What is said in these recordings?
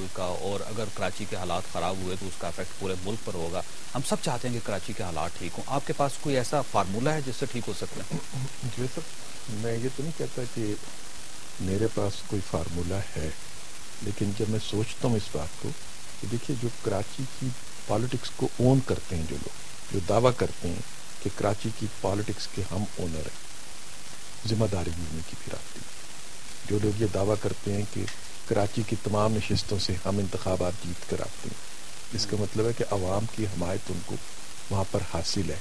ملک کا، اور اگر کراچی کے حالات خراب ہوئے تو اس کا افیکٹ پورے ملک پر ہوگا. ہم سب چاہتے ہیں کہ کراچی کے حالات ٹھیک ہوں. آپ کے پاس کوئی ایسا فارمولہ ہے جس سے ٹھیک ہو سکتے ہیں؟ جی سر، میں یہ تو نہیں کہتا کہ میرے پاس کوئی فارمولہ ہے، لیکن جب میں سوچتا ہوں اس بات کو کہ دیکھیے جو کراچی کی پالیٹکس کو اون کرتے ہیں، جو لوگ جو دعویٰ کرتے ہیں کہ کراچی کی پالیٹکس کے ہم اونر ہیں، ذمہ داری بھی ان کی پھر آتی ہے. جو لوگ یہ دعویٰ کرتے ہیں کہ کراچی کی تمام نشستوں سے ہم انتخابات جیت کر آتے ہیں، اس کا مطلب ہے کہ عوام کی حمایت ان کو وہاں پر حاصل ہے،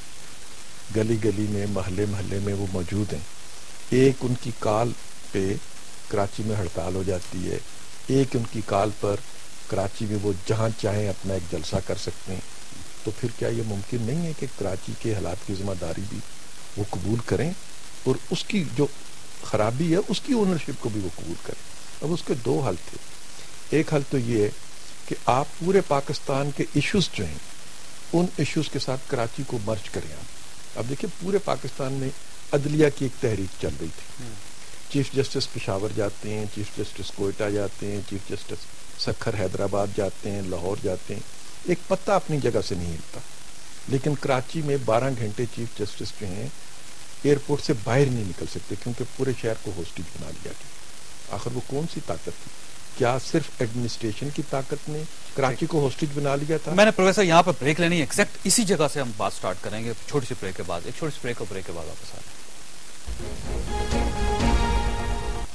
گلی گلی میں محلے محلے میں وہ موجود ہیں. ایک ان کی کال پہ کراچی میں ہڑتال ہو جاتی ہے، ایک ان کی کال پر کراچی میں وہ جہاں چاہیں اپنا ایک جلسہ کر سکتے ہیں. تو پھر کیا یہ ممکن نہیں ہے کہ کراچی کے حالات کی ذمہ داری بھی وہ قبول کریں اور اس کی جو خرابی ہے اس کی اونرشپ کو بھی وہ قبول کریں؟ اب اس کے دو حل تھے. ایک حل تو یہ ہے کہ آپ پورے پاکستان کے ایشوز جو ہیں ان ایشوز کے ساتھ کراچی کو مرج کریں. اب دیکھیں پورے پاکستان میں عدلیہ کی ایک تحریک چل رہی تھی. چیف جسٹس پشاور جاتے ہیں، چیف جسٹس کوئٹہ جاتے ہیں، چیف جسٹس سکھر حیدرآباد جاتے ہیں، لاہور جاتے ہیں، ایک پتہ اپنی جگہ سے نہیں ہلتا. لیکن کراچی میں 12 گھنٹے چیف جسٹس جو ہیں ایئرپورٹ سے باہر نہیں نکل سکتے کیونکہ پورے شہر کو ہوسٹیج بنا لیا گیا. آخر وہ کون سی طاقت تھی؟ کیا صرف ایڈمنسٹریشن کی طاقت نے کراچی کو ہوسٹیج بنا لیا تھا؟ میں نے پروفیسر یہاں پر بریک لینی ہے، ایگزیکٹ اسی جگہ سے ہم بات سٹارٹ کریں گے چھوٹی سی بریک کے بعد. ایک چھوٹی سی بریک اور بریک کے بعد واپس آ رہے ہیں.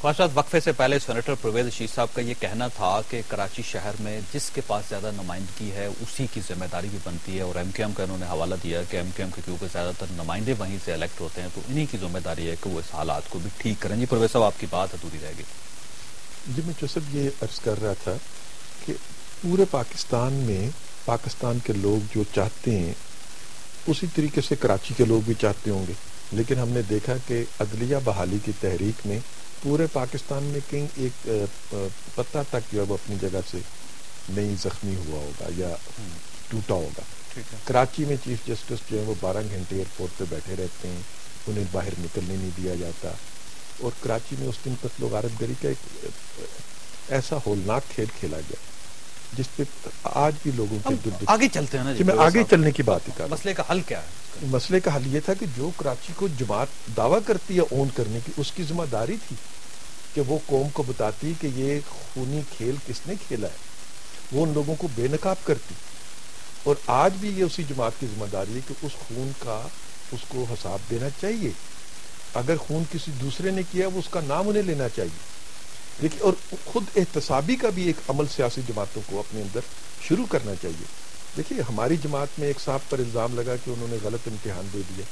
خواہشات وقفے سے پہلے سینیٹر پرویز رشید صاحب کا یہ کہنا تھا کہ کراچی شہر میں جس کے پاس زیادہ نمائندگی ہے اسی کی ذمہ داری بھی بنتی ہے، اور ایم کیو ایم کا انہوں نے حوالہ دیا کہ ایم کیو ایم کے کیونکہ زیادہ تر نمائندے وہیں سے الیکٹ ہوتے ہیں تو انہی کی ذمہ داری ہے کہ وہ اس حالات کو بھی ٹھیک کریں. جی پرویز صاحب آپ کی بات ادھوری رہ گئی. جی میں جوسف یہ عرض کر رہا تھا کہ پورے پاکستان میں پاکستان کے لوگ جو چاہتے ہیں اسی طریقے سے کراچی کے لوگ بھی چاہتے ہوں گے، لیکن ہم نے دیکھا کہ عدلیہ بحالی کی تحریک میں پورے پاکستان میں کہیں ایک پتہ تک جو اب اپنی جگہ سے نہیں زخمی ہوا ہوگا یا ٹوٹا ہوگا. کراچی میں چیف جسٹس جو ہیں وہ 12 گھنٹے ایئرپورٹ پہ بیٹھے رہتے ہیں، انہیں باہر نکلنے نہیں دیا جاتا. اور کراچی میں اس دن قتل و غارت گری کا ایک ایسا ہولناک کھیل کھیلا گیا جس پہ آج بھی لوگوں کے دل آگے چلتے ہیں نا. میں آگے چلنے کی بات ہی کر رہا ہوں. مسئلے کا حل کیا ہے؟ مسئلے کا حل یہ تھا کہ جو کراچی کو جماعت دعویٰ کرتی ہے اون کرنے کی، اس کی ذمہ داری تھی کہ وہ قوم کو بتاتی کہ یہ خونی کھیل کس نے کھیلا ہے، وہ ان لوگوں کو بے نقاب کرتی. اور آج بھی یہ اسی جماعت کی ذمہ داری ہے کہ اس خون کا اس کو حساب دینا چاہیے. اگر خون کسی دوسرے نے کیا وہ اس کا نام انہیں لینا چاہیے. لیکن اور خود احتسابی کا بھی ایک عمل سیاسی جماعتوں کو اپنے اندر شروع کرنا چاہیے. دیکھیے ہماری جماعت میں ایک صاحب پر الزام لگا کہ انہوں نے غلط امتحان دے دیا.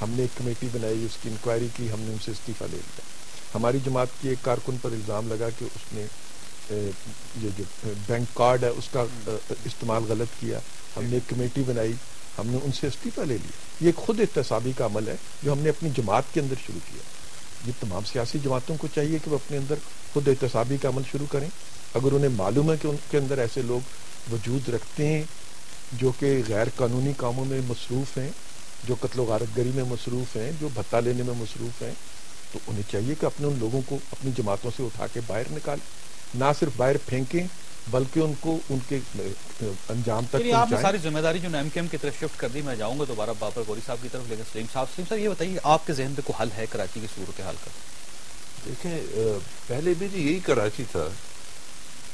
ہم نے ایک کمیٹی بنائی، اس کی انکوائری کی، ہم نے ان سے استعفیٰ لے لیا. ہماری جماعت کی ایک کارکن پر الزام لگا کہ اس نے یہ جو بینک کارڈ ہے اس کا استعمال غلط کیا. ہم نے ایک کمیٹی بنائی، ہم نے ان سے استعفیٰ لے لیا. یہ ایک خود احتسابی کا عمل ہے جو ہم نے اپنی جماعت کے اندر شروع کیا. یہ تمام سیاسی جماعتوں کو چاہیے کہ وہ اپنے اندر خود احتسابی کا عمل شروع کریں. اگر انہیں معلوم ہے کہ ان کے اندر ایسے لوگ وجود رکھتے ہیں جو کہ غیر قانونی کاموں میں مصروف ہیں، جو قتل و غارت گری میں مصروف ہیں، جو بھتہ لینے میں مصروف ہیں، تو انہیں چاہیے کہ اپنے ان لوگوں کو اپنی جماعتوں سے اٹھا کے باہر نکالیں. نہ صرف باہر پھینکیں بلکہ ان کو ان کے انجام تک پہنچائیں. آپ نے ساری ذمہ داری جو ایم کیو ایم کی طرف شفٹ کر دی. میں جاؤں گا دوبارہ بابر غوری صاحب کی طرف، لیکن سلیم صاحب یہ بتائیے آپ کے ذہن پہ کوئی حل ہے کراچی کی صورتحال کا؟ دیکھیں پہلے بھی یہی کراچی تھا.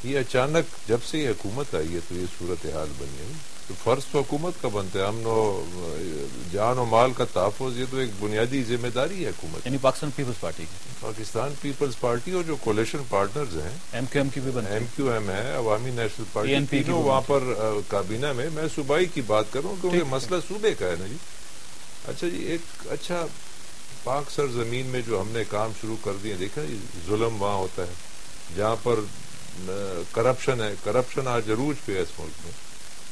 یہ اچانک جب سے یہ حکومت آئی ہے تو یہ صورتحال بنی ہے. تو فرض تو حکومت کا بنتا ہے، امن و جان و مال کا تحفظ، یہ تو ایک بنیادی ذمہ داری ہے حکومت. یعنی پاکستان پیپلز پارٹی کی، پاکستان پیپلز پارٹی اور جو کولیشن پارٹنرز ہیں، ایم کیو ایم کی بھی بنتی ہے، ایم کیو ایم ہے، عوامی نیشنل پارٹی، تینوں وہاں پر کابینہ میں. میں صوبائی کی بات کروں کیونکہ مسئلہ صوبے کا ہے نا جی. اچھا جی، ایک اچھا پاک سرزمین میں جو ہم نے کام شروع کر دیے، دیکھا جی ظلم وہاں ہوتا ہے جہاں پر کرپشن ہے. کرپشن آج عروج پہ ہے اس ملک میں.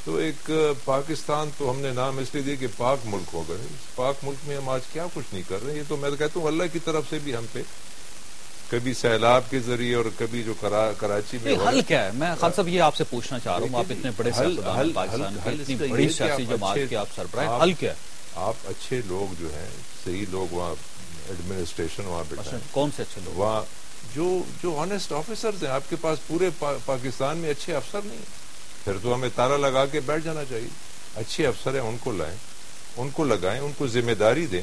تو ایک پاکستان تو ہم نے نام اس لیے دیا کہ پاک ملک ہو گئے. اس پاک ملک میں ہم آج کیا کچھ نہیں کر رہے. یہ تو میں کہتا ہوں اللہ کی طرف سے بھی ہم پہ کبھی سیلاب کے ذریعے اور کبھی جو کراچی میں. حل کیا ہے؟ میں خان صاحب یہ آپ سے پوچھنا چاہ رہا ہوں، آپ اتنے بڑے سیاستدان پاکستان کی، اتنی بڑی سیاسی جماعت کے آپ سربراہ، حل کیا ہے؟ آپ اچھے لوگ جو ہیں، صحیح لوگ وہاں ایڈمنسٹریشن وہاں پہ کون سے اچھے لوگ؟ وہاں جو آنےسٹ آفیسرز ہیں. آپ کے پاس پورے پاکستان میں اچھے افسر نہیں ہیں. پھر تو ہمیں تالا لگا کے بیٹھ جانا چاہیے. اچھے افسر ہیں ان کو لائیں, ان کو لگائیں, ان کو ذمہ داری دیں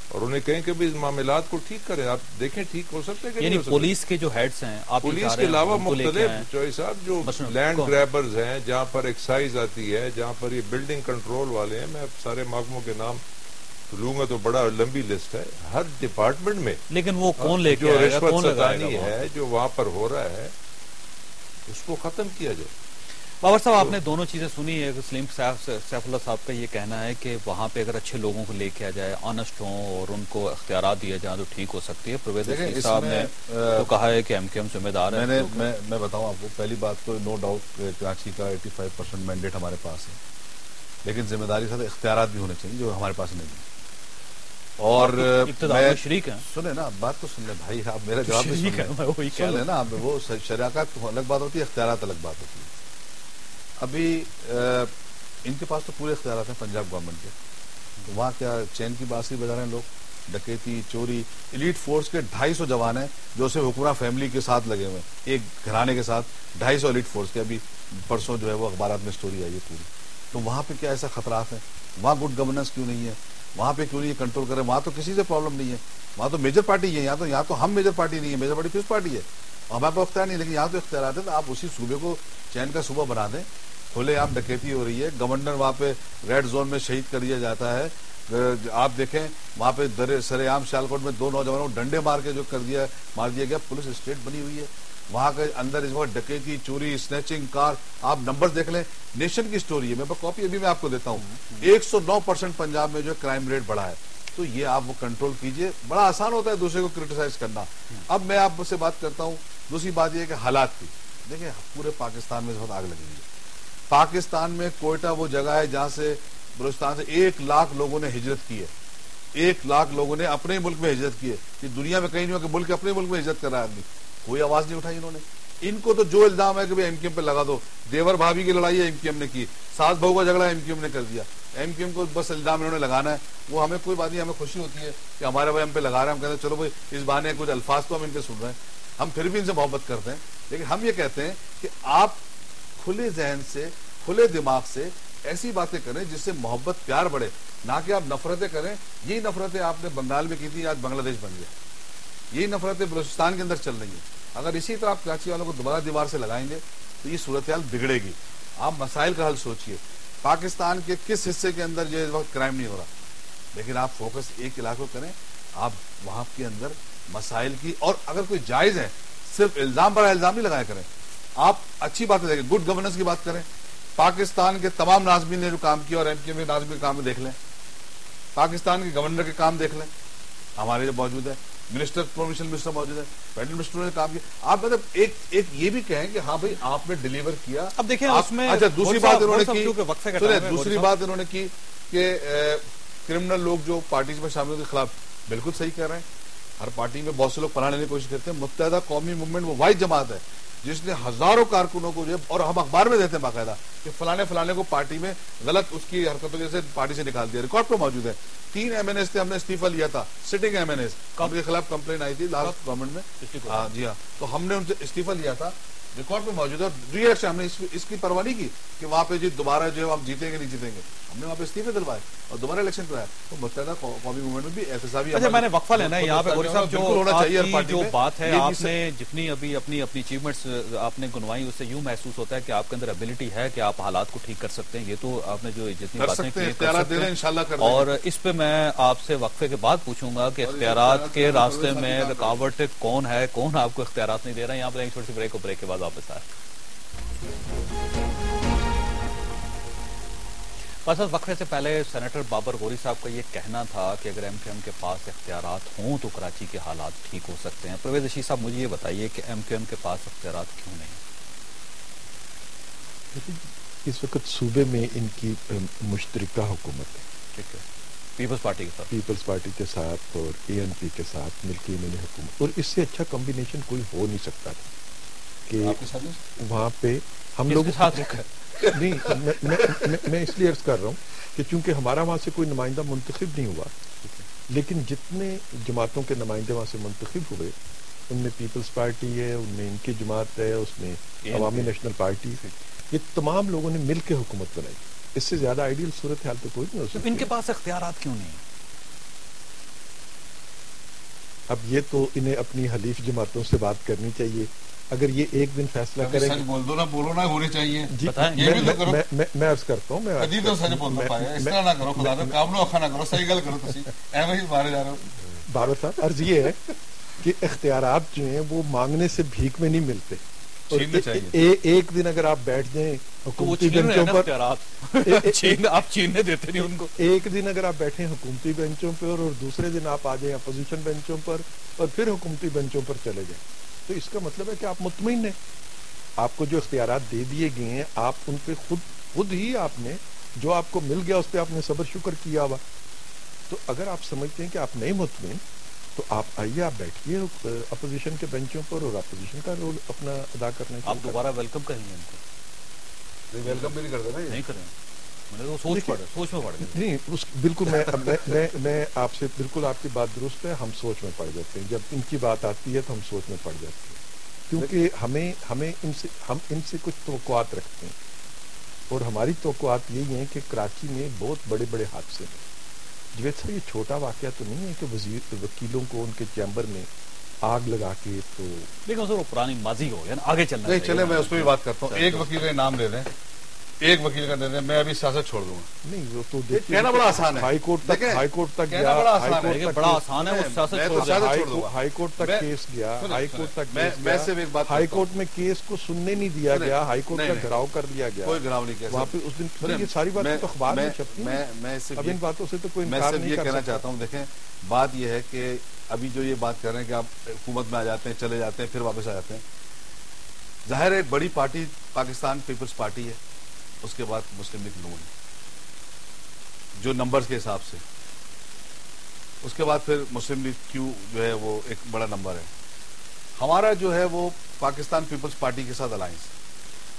اور انہیں کہیں کہ اس معاملات کو ٹھیک کریں. آپ دیکھیں ٹھیک ہو سکتے ہیں. یعنی پولیس کے جو ہیڈز ہیں, آپ پولیس کے علاوہ مختلف چوائس صاحب جو لینڈ گریبرز ہیں, جہاں پر ایکسائز آتی ہے, جہاں پر یہ بلڈنگ کنٹرول والے ہیں, میں سارے محکموں کے نام لوں گا تو بڑا لمبی لسٹ ہے. ہر ڈپارٹمنٹ میں لیکن وہ کون لے کے جو رشوت ستانی ہے جو وہاں پر ہو رہا ہے اس کو ختم کیا جائے. بابر صاحب, آپ نے دونوں چیزیں سنی ہے. سلیم سیف اللہ صاحب کا یہ کہنا ہے کہ وہاں پہ اگر اچھے لوگوں کو لے کے آ جائے, آنےسٹ ہوں اور ان کو اختیارات دیے جائیں تو ٹھیک ہو سکتی ہے. پرویز رشید صاحب نے تو کہا ہے کہ ایم کیو ایم ذمہ دار ہے. میں بتاؤں آپ کو, پہلی بات تو نو ڈاؤٹ کراچی کا 85% مینڈیٹ ہمارے پاس ہے, لیکن ذمہ داری سے اختیارات بھی ہونے چاہیے جو ہمارے پاس نہیں ہیں. اور شریک ہیں, سنیں نا بات تو سن لیں بھائی, آپ میرا جواب سن لیں نا. آپ وہ شراکت الگ بات ہوتی ہے, اختیارات الگ بات ہوتی ہے. ابھی ان کے پاس تو پورے اختیارات ہیں پنجاب گورنمنٹ کے. وہاں کیا چین کی بانسری بجا رہے ہیں لوگ, ڈکیتی چوری. ایلیٹ فورس کے 250 جوان ہیں جو صرف حکمراں فیملی کے ساتھ لگے ہوئے ہیں, ایک گھرانے کے ساتھ 250 ایلیٹ فورس کے. ابھی پرسوں جو ہے وہ اخبارات میں سٹوری آئی ہے پوری. تو وہاں پہ کیا ایسا خطرات ہیں؟ وہاں گڈ گورننس کیوں نہیں ہے؟ وہاں پہ کیوں نہیں کنٹرول کریں؟ وہاں تو کسی سے پرابلم نہیں ہے, وہاں تو میجر پارٹی ہے. یہاں تو ہم میجر پارٹی نہیں ہے, میجر پارٹی پیس پارٹی ہے, ہمارے پاس اختیار نہیں. لیکن یہاں تو اختیارات ہیں, تو آپ اسی صوبے کو چین کا صوبہ بنا دیں. کھلے عام ڈکیتی ہو رہی ہے, گورنر وہاں پہ ریڈ زون میں شہید کر دیا جاتا ہے. آپ دیکھیں وہاں پہ سر عام سیالکوٹ میں 2 نوجوانوں کو ڈنڈے مار کے جو مار دیا گیا. پولیس اسٹیٹ بنی ہوئی ہے وہاں کے اندر, اس وقت ڈکیتی چوری سنیچنگ کار, آپ نمبر دیکھ لیں. نیشن کی سٹوری ہے, میں کاپی ابھی میں آپ کو دیتا ہوں. 109% پنجاب میں جو کرائم ریٹ بڑھا ہے. تو یہ آپ وہ کنٹرول کیجئے. بڑا آسان ہوتا ہے دوسرے کو کرٹیسائز کرنا. اب میں آپ سے بات کرتا ہوں, دوسری بات یہ ہے کہ حالات کی دیکھیں. پورے پاکستان میں اس وقت آگ لگی ہوئی ہے. پاکستان میں کوئٹہ وہ جگہ ہے جہاں سے بلوچستان سے 1 لاکھ لوگوں نے ہجرت کی ہے. 1 لاکھ لوگوں نے اپنے ملک میں ہجرت کی ہے. کہ دنیا میں کہیں نہیں ہو کہ ملک اپنے ملک میں ہجرت کر رہا ہے آدمی, کوئی آواز نہیں اٹھائی انہوں نے. ان کو تو جو الزام ہے کہ ایم کیو ایم پہ لگا دو. دیور بھابھی کی لڑائی ایم کیو ایم نے کی, ساس بہو کا جھگڑا ایم کیو ایم نے کر دیا. ایم کیو ایم کو بس الزام انہوں نے لگانا ہے. وہ ہمیں کوئی بات نہیں, ہمیں خوشی ہوتی ہے کہ ہمارے بھائی ہم پہ لگا رہے ہیں. ہم کہتے ہیں چلو بھائی اس بہانے کچھ الفاظ تو ہم ان کے سن رہے ہیں, ہم پھر بھی ان سے محبت کرتے ہیں. لیکن ہم یہ کہتے ہیں کہ آپ کھلے ذہن سے, کھلے دماغ سے ایسی باتیں کریں جس سے محبت پیار بڑھے, نہ کہ آپ نفرتیں کریں. یہی نفرتیں آپ نے بنگال میں کی تھی, آج بنگلہ دیش بن گیا. یہی نفرتیں بلوچستان کے اندر چل رہی ہیں. اگر اسی طرح آپ کراچی والوں کو دوبارہ دیوار سے لگائیں گے تو یہ صورتحال بگڑے گی. آپ مسائل کا حل سوچئے. پاکستان کے کس حصے کے اندر جو اس وقت کرائم نہیں ہو رہا, لیکن آپ فوکس ایک علاقوں کریں. آپ وہاں کے اندر مسائل کی, اور اگر کوئی جائز ہے صرف الزام پر الزام نہیں لگایا کریں. آپ اچھی باتیں دیکھیں, گڈ گورننس کی بات کریں. پاکستان کے تمام ناظمین نے جو کام کیا, اور ایم کیو ایم کے ناظمین کے کام دیکھ لیں, پاکستان کے گورنر کے کام دیکھ لیں, ہمارے جو موجود ہے منسٹر, پروونشل منسٹر موجود ہے, فیڈرل منسٹر نے کام کیا. آپ مطلب ایک یہ بھی کہیں کہ ہاں بھائی آپ نے ڈیلیور کیا. اب دیکھیں اس میں اچھا دوسری بات انہوں نے کی, دوسری بات انہوں نے کی کہ کرمنل لوگ جو پارٹیز میں شامل ہونے کے خلاف, بالکل صحیح کہہ رہے ہیں. ہر پارٹی میں بہت سے لوگ پناہ لینے کی کوشش کرتے ہیں. متحدہ قومی موومنٹ وہ واحد جماعت ہے جس نے ہزاروں کارکنوں کو جو, اور ہم اخبار میں دیتے ہیں باقاعدہ کہ فلانے کو پارٹی میں غلط اس کی حرکتوں کی وجہ سے پارٹی سے نکال دیا. ریکارڈ پہ موجود ہے. 3 ایم این ایز تھے, ہم نے استعفیٰ لیا تھا, سٹنگ ایم این ایز. ان کے خلاف کمپلین آئی تھی لاسٹ گورنمنٹ میں. ہاں جی ہاں, تو ہم نے ان سے استعفیٰ لیا تھا. ریکارڈ پہ موجود ہے. ری الیکشن ہم نے اس کی پرواہ نہیں کی کہ وہاں پہ دوبارہ جو ہے ہم جیتیں گے نہیں جیتیں گے. ہم نے وہاں پہ استعفے دلوائے اور دوبارہ الیکشن کرایا. تو متحدہ قومی موومنٹ میں بھی احتسابی. اچھا میں نے وقفہ لینا ہے یہاں پہ گوری صاحب. جو بات ہے, آپ نے جتنی ابھی اپنی اچیومنٹس آپ نے گنوائی, اس سے یوں محسوس ہوتا ہے کہ آپ کے اندر ابیلٹی ہے کہ آپ حالات کو ٹھیک کر سکتے ہیں. یہ تو آپ نے جو جتنی باتیں کی ہیں, اور اس پہ میں آپ سے وقفے کے بعد پوچھوں گا کہ اختیارات کے راستے میں رکاوٹ کون ہے, کون آپ کو اختیارات نہیں دے رہا ہے. یہاں پر ایک چھوٹی سی بریک, بریک کے بعد واپس آئے. بس وقفے سے پہلے سینیٹر بابر غوری صاحب کا یہ کہنا تھا کہ اگر ایم کیو ایم کے پاس اختیارات ہوں تو کراچی کے حالات ٹھیک ہو سکتے ہیں. پرویز رشید صاحب مجھے یہ بتائیے کہ ایم کیو ایم کے پاس اختیارات کیوں نہیں؟ اس وقت صوبے میں ان کی مشترکہ حکومت ہے. ٹھیک ہے, پیپلز پارٹی کے ساتھ, پیپلز پارٹی کے ساتھ اور اے این پی کے ساتھ مل کے انہوں نے حکومت, اور اس سے اچھا کمبینیشن کوئی ہو نہیں سکتا تھا کہ وہاں پہ ہم لوگ نہیں. میں اس لیے عرض کر رہا ہوں کہ چونکہ ہمارا وہاں سے کوئی نمائندہ منتخب نہیں ہوا, لیکن جتنے جماعتوں کے نمائندے وہاں سے منتخب ہوئے ان میں پیپلز پارٹی ہے، ان میں ان کی جماعت ہے، اس میں عوامی نیشنل پارٹی، یہ تمام لوگوں نے مل کے حکومت بنائی. اس سے زیادہ آئیڈیل صورتحال تو کوئی نہیں ہو سکتی. ان کے پاس اختیارات کیوں نہیں؟ اب یہ تو انہیں اپنی حلیف جماعتوں سے بات کرنی چاہیے. اگر یہ ایک دن فیصلہ کریں سچ بول دو نا، بولو نا، ہونے چاہیے. جی میں عرض کرتا ہوں، سچ بول دو پائے، اس طرح نہ کرو، خدا کا کام نو اکھا نہ کرو، صحیح گل کرو. تسی ایویں ہی مارے جا رہے ہو. بابر صاحب عرض یہ ہے کہ اختیارات جو ہیں وہ مانگنے سے بھیک میں نہیں ملتے. ایک دن اگر آپ بیٹھ جائیں حکومتی بینچوں پر، آپ چھیننے دیتے نہیں ان کو. ایک دن اگر آپ بیٹھیں حکومتی بینچوں پر اور دوسرے دن آپ آ جائیں اپوزیشن بینچوں پر اور پھر حکومتی بینچوں پر چلے جائیں، تو اس کا مطلب ہے کہ آپ مطمئن ہیں. آپ کو جو اختیارات دے دیے گئے ہیں، آپ ان پہ خود ہی آپ نے جو آپ کو مل گیا اس پہ آپ نے صبر شکر کیا ہوا. تو اگر آپ سمجھتے ہیں کہ آپ نہیں مطمئن تو آپ آئیے، آپ بیٹھیے اپوزیشن کے بینچوں پر اور اپوزیشن کا رول اپنا ادا کرنے. آپ دوبارہ ویلکم کہیں گے ان کو؟ ویلکم بھی نہیں کرتے نا، نہیں کریں. میں نے سوچ میں پڑ گیا. نہیں بالکل، میں آپ سے بالکل آپ کی بات درست ہے. ہم سوچ میں پڑ جاتے ہیں جب ان کی بات آتی ہے، تو ہم سوچ میں پڑ جاتے ہیں، کیونکہ ہم ان سے کچھ توقعات رکھتے ہیں، اور ہماری توقعات یہی ہیں کہ کراچی میں بہت بڑے بڑے حادثے ہیں. جوید صاحب، یہ چھوٹا واقعہ تو نہیں ہے کہ وکیلوں کو ان کے چیمبر میں آگ لگا کے، تو لیکن سر وہ پرانی ماضی ہو گیا نا، آگے چلنا نہیں. چلے میں اس پہ بھی بات کرتا ہوں. ایک وکیل کا نام لے دیں، ایک وکیل کا دے دیں، میں ابھی سیاست چھوڑ دوں گا. نہیں، وہ تو کہنا بڑا آسان ہے. ہائی کورٹ تک گیا، بڑا آسان ہے، وہ ہائی کورٹ تک کیس گیا، ہائی کورٹ تک میں صرف ایک بات، ہائی کورٹ میں کیس کو سننے نہیں دیا گیا، ہائی کورٹ کا گھراؤ کر دیا گیا. کوئی گھراؤ نہیں کیا وہاں پہ اس دن. یہ ساری باتیں تو اخبار میں چھپتی ہیں. میں اب ان باتوں سے تو کوئی انکار نہیں کر کہنا چاہتا ہوں. دیکھیں، بات یہ ہے کہ ابھی جو یہ بات کر رہے ہیں کہ آپ حکومت میں آ جاتے ہیں، چلے جاتے ہیں، پھر واپس آ جاتے ہیں. ظاہر ہے بڑی پارٹی پاکستان پیپلز پارٹی ہے، اس کے بعد مسلم لیگ نون جو نمبرز کے حساب سے، اس کے بعد پھر مسلم لیگ کیو جو ہے وہ ایک بڑا نمبر ہے. ہمارا جو ہے وہ پاکستان پیپلز پارٹی کے ساتھ الائنس،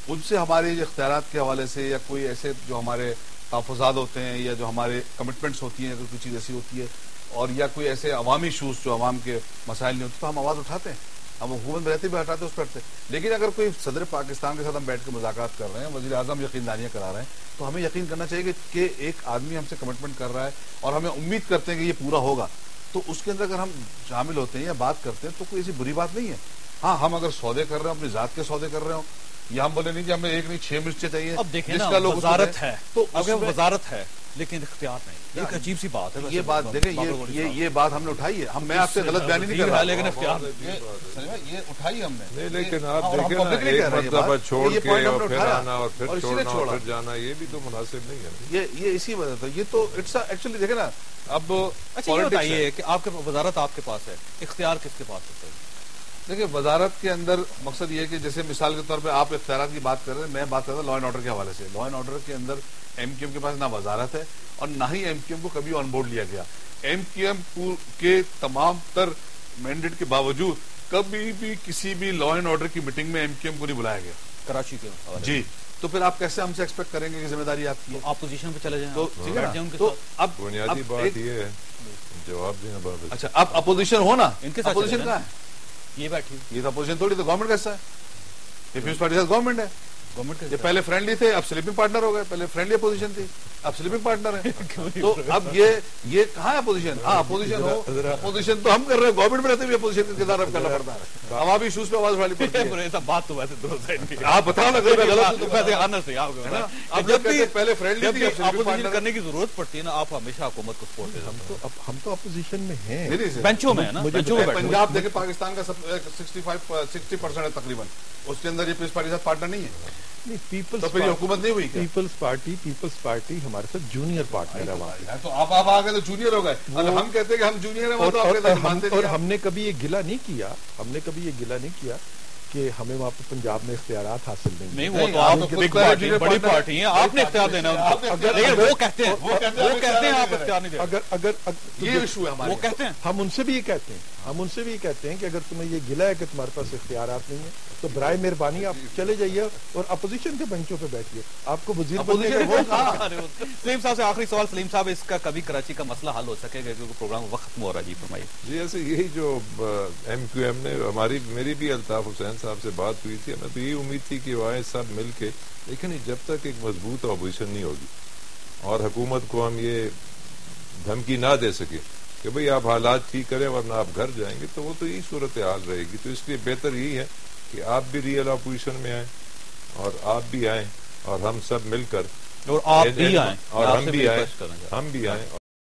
ان سے ہمارے اختیارات کے حوالے سے یا کوئی ایسے جو ہمارے تحفظات ہوتے ہیں یا جو ہمارے کمٹمنٹس ہوتی ہیں، اگر کوئی چیز ایسی ہوتی ہے اور یا کوئی ایسے عوامی ایشوز جو عوام کے مسائل نہیں ہوتے، تو ہم آواز اٹھاتے ہیں. ہم حکومت میں رہتے بھی ہٹاتے ہیں، اس پر ہٹتے. لیکن اگر کوئی صدر پاکستان کے ساتھ ہم بیٹھ کے مذاکرات کر رہے ہیں، وزیر اعظم یقین دہانیاں کرا رہے ہیں، تو ہمیں یقین کرنا چاہیے کہ ایک آدمی ہم سے کمٹمنٹ کر رہا ہے اور ہمیں امید کرتے ہیں کہ یہ پورا ہوگا، تو اس کے اندر اگر ہم شامل ہوتے ہیں یا بات کرتے ہیں تو کوئی ایسی بری بات نہیں ہے. ہاں، ہم اگر سودے کر رہے ہیں، اپنی ذات کے سودے کر رہے ہوں، یا ہم بولے نہیں کہ ہمیں ایک نہیں 6 مرچیں چاہیے. اب دیکھیں نا، وزارت ہے تو وزارت ہے لیکن اختیار نہیں. ایک عجیب سی بات ہے. یہ بات دیکھیں، یہ بات ہم نے اٹھائی ہے. میں آپ سے غلط بیانی نہیں کر رہا، لیکن اختیار یہ اٹھائی ہم نے. لیکن آپ دیکھیں نا، ایک مرتبہ چھوڑ کے اور پھر آنا اور پھر چھوڑنا اور پھر جانا، یہ بھی تو مناسب نہیں ہے. یہ اسی وجہ سے یہ تو ایکچولی دیکھیں نا. اب اچھا یہ بتائیے کہ آپ کے وزارت آپ کے پاس ہے، اختیار کس کے پاس ہے؟ دیکھیں، وزارت کے اندر مقصد یہ ہے کہ جیسے مثال کے طور پہ آپ اختیارات کی بات کر رہے ہیں، میں بات کرتا ہوں لا اینڈ آرڈر کے حوالے سے. لا اینڈ آرڈر کے اندر ایم کیو ایم کے پاس نہ وزارت ہے اور نہ ہی ایم کیو ایم کو کبھی آن بورڈ لیا گیا. ایم کیو ایم کے تمام تر مینڈیٹ کے باوجود کبھی بھی کسی بھی لا اینڈ آرڈر کی میٹنگ میں ایم کیو ایم کو نہیں بلایا گیا کراچی کے. جی، تو پھر آپ کیسے ہم سے ایکسپیکٹ کریں گے کہ ذمہ داری آپ کی ہے؟ آپ پوزیشن پہ چلے جائیں تو اب بنیادی بات یہ ہے، جواب دینا بات. اچھا، اب اپوزیشن ہونا، ان کے ساتھ اپوزیشن کہاں ہے؟ یہ بیٹھی، یہ تو اپوزیشن تھوڑی، تو گورنمنٹ کا حصہ ہے. یہ پیپلز پارٹی سے گورنمنٹ ہے. یہ پہلے فرینڈلی تھے، اب سلیپنگ پارٹنر ہو گئے. پہلے فرینڈلی اپوزیشن تھی، اب سلیپنگ پارٹنر ہے. تو اب یہ کہاں ہے اپوزیشن؟ ہاں، اپوزیشن ہو، اپوزیشن تو ہم کر رہے ہیں، گورنمنٹ میں رہتے بھی اپوزیشن کا کردار اب کرنا پڑتا ہے. عوامی ایشوز پہ آواز اٹھانی پڑتی ہے. بات تو ویسے درست ہے. آپ بتاؤ نا، جب بھی پہلے فرینڈلی اپوزیشن کرنے کی ضرورت پڑتی ہے نا، آپ ہمیشہ حکومت کو سپورٹ دیتے. ہم تو اپوزیشن میں ہیں، بینچوں میں ہے نا. پنجاب دیکھیں، پاکستان کا 60% ہے تقریباً، اس کے اندر یہ پیپلز پارٹی کے ساتھ پارٹنر نہیں ہے. پیپلز حکومت نہیں ہوئی. پیپلز پارٹی ہمارے ساتھ جونیئر پارٹنر ہے وہاں. تو آپ آ گئے تو جونیئر ہو گئے. ہم کہتے ہیں کہ ہم جونیئر ہیں، اور ہم نے کبھی یہ گلہ نہیں کیا کہ ہمیں وہاں پہ پنجاب میں اختیارات حاصل نہیں. وہ تو آپ بڑی پارٹی ہیں، آپ نے اختیار دینا ہے. وہ کہتے ہیں آپ اختیار نہیں دیں. اگر یہ ایشو ہے ہمارا، وہ کہتے ہیں. ہم ان سے بھی یہ کہتے ہیں کہ اگر تمہیں یہ گلہ ہے کہ تمہارے پاس اختیارات نہیں ہے، تو برائے مہربانی آپ چلے جائیے اور اپوزیشن کے بینچوں پہ بیٹھیے. آپ کو وزیر سلیم صاحب سے آخری سوال. سلیم صاحب, اس کا کبھی کراچی کا مسئلہ حل ہو سکے گا کیونکہ پروگرام وقت ختم ہو رہا ہے؟ جی فرمائیے. جی ایسے یہی جو ایم کیو ایم نے میری بھی الطاف حسین صاحب سے بات ہوئی تھی, ہمیں تو یہی امید تھی کہ وہ آئے سب مل کے, لیکن جب تک ایک مضبوط اپوزیشن نہیں ہوگی اور حکومت کو ہم یہ دھمکی نہ دے سکے کہ بھئی آپ حالات ٹھیک کریں ورنہ آپ گھر جائیں گے, تو وہ تو یہی صورتحال رہے گی. تو اس لیے بہتر یہی ہے کہ آپ بھی ریئل اپوزیشن میں آئیں اور آپ بھی آئیں اور ہم سب مل کر اور آپ بھی آئیں اور ہم بھی آئیں